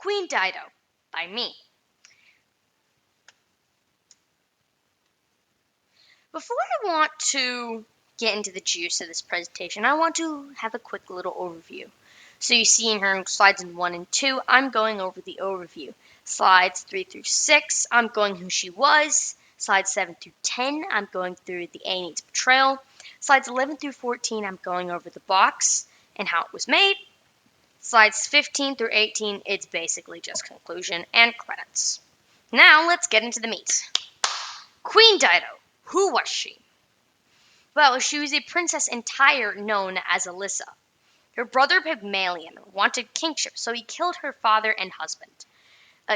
Queen Dido by me. Before I want to get into the juice of this presentation, I want to have a quick little overview. So you see in her slides 1 and 2, I'm going over the overview. Slides 3 through 6, I'm going who she was. Slides 7 through 10, I'm going through the Aeneid's betrayal. Slides 11 through 14, I'm going over the box and how it was made. Slides 15 through 18, it's basically just conclusion and credits. Now let's get into the meat. Queen Dido. Who was she? Well, she was a princess in Tyre known as Alyssa. Her brother Pygmalion wanted kingship, so he killed her father and husband.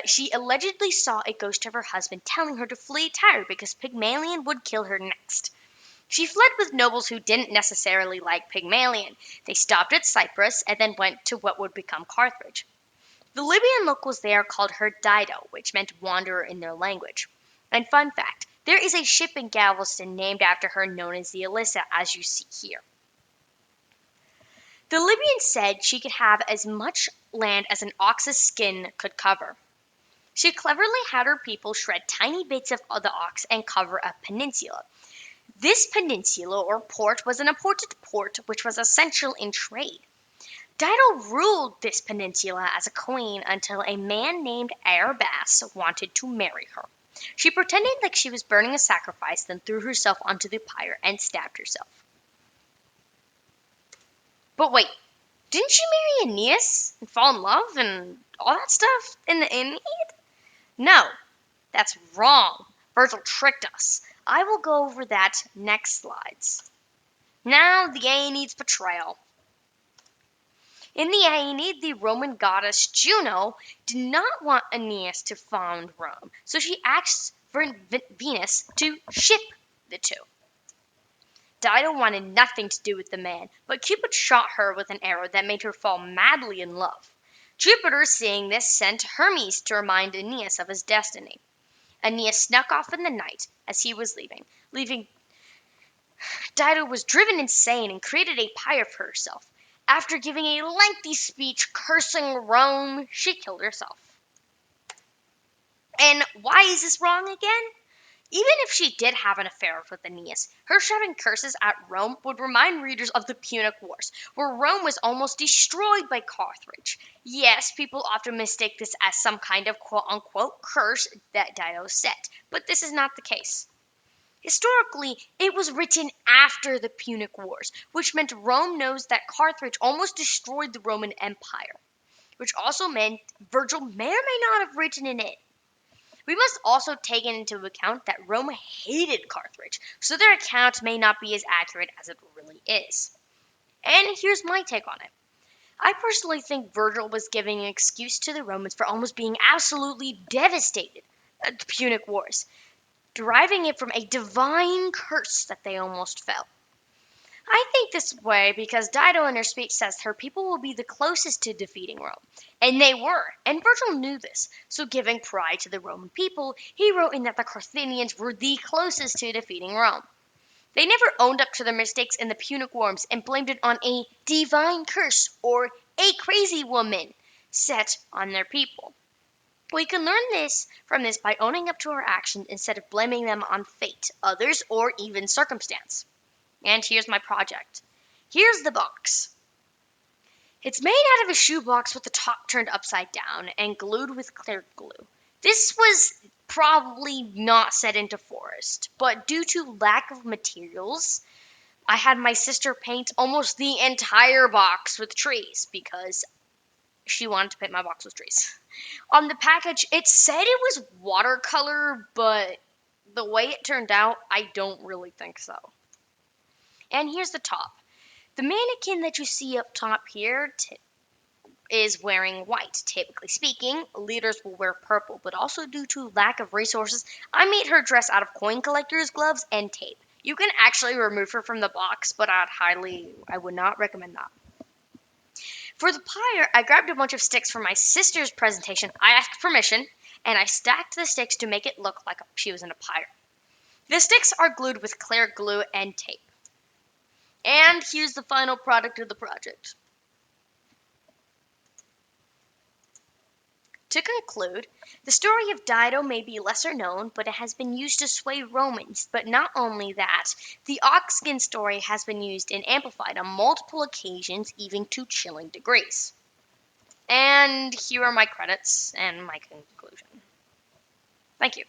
She allegedly saw a ghost of her husband telling her to flee Tyre because Pygmalion would kill her next. She fled with nobles who didn't necessarily like Pygmalion. They stopped at Cyprus and then went to what would become Carthage. The Libyan locals there called her Dido, which meant wanderer in their language. And fun fact, there is a ship in Galveston named after her known as the Alyssa, as you see here. The Libyans said she could have as much land as an ox's skin could cover. She cleverly had her people shred tiny bits of the ox and cover a peninsula. This peninsula or port was an important port which was essential in trade. Dido ruled this peninsula as a queen until a man named Arabas wanted to marry her. She pretended like she was burning a sacrifice, then threw herself onto the pyre and stabbed herself. But wait, didn't she marry Aeneas and fall in love and all that stuff in the Aeneid? No, that's wrong. Virgil tricked us. I will go over that next slides. Now the Aeneid's betrayal. In the Aeneid, the Roman goddess Juno did not want Aeneas to found Rome, so she asked for Venus to ship the two. Dido wanted nothing to do with the man, but Cupid shot her with an arrow that made her fall madly in love. Jupiter, seeing this, sent Hermes to remind Aeneas of his destiny. Aeneas snuck off in the night as he was leaving. Dido was driven insane and created a pyre for herself. After giving a lengthy speech cursing Rome, she killed herself. And why is this wrong again? Even if she did have an affair with Aeneas, her shouting curses at Rome would remind readers of the Punic Wars, where Rome was almost destroyed by Carthage. Yes, people often mistake this as some kind of quote-unquote curse that Dido set, but this is not the case. Historically, it was written after the Punic Wars, which meant Rome knows that Carthage almost destroyed the Roman Empire, which also meant Virgil may or may not have written in it. We must also take into account that Rome hated Carthage, so their account may not be as accurate as it really is. And here's my take on it. I personally think Virgil was giving an excuse to the Romans for almost being absolutely devastated at the Punic Wars, deriving it from a divine curse that they almost fell. I think this way because Dido in her speech says her people will be the closest to defeating Rome. And they were, and Virgil knew this. So giving pride to the Roman people, he wrote in that the Carthaginians were the closest to defeating Rome. They never owned up to their mistakes in the Punic Wars and blamed it on a divine curse or a crazy woman set on their people. We can learn from this by owning up to our actions instead of blaming them on fate, others, or even circumstance. And here's my project. Here's the box. It's made out of a shoebox with the top turned upside down and glued with clear glue. This was probably not set into forest, but due to lack of materials, I had my sister paint almost the entire box with trees because she wanted to paint my box with trees. On the package, it said it was watercolor, but the way it turned out, I don't really think so. And here's the top. The mannequin that you see up top here is wearing white. Typically speaking, leaders will wear purple, but also due to lack of resources, I made her dress out of coin collector's gloves and tape. You can actually remove her from the box, but I would not recommend that. For the pyre, I grabbed a bunch of sticks for my sister's presentation. I asked permission, and I stacked the sticks to make it look like she was in a pyre. The sticks are glued with clear glue and tape. And here's the final product of the project. To conclude, the story of Dido may be lesser known, but it has been used to sway Romans. But not only that, the ox skin story has been used and amplified on multiple occasions, even to chilling degrees. And here are my credits and my conclusion. Thank you.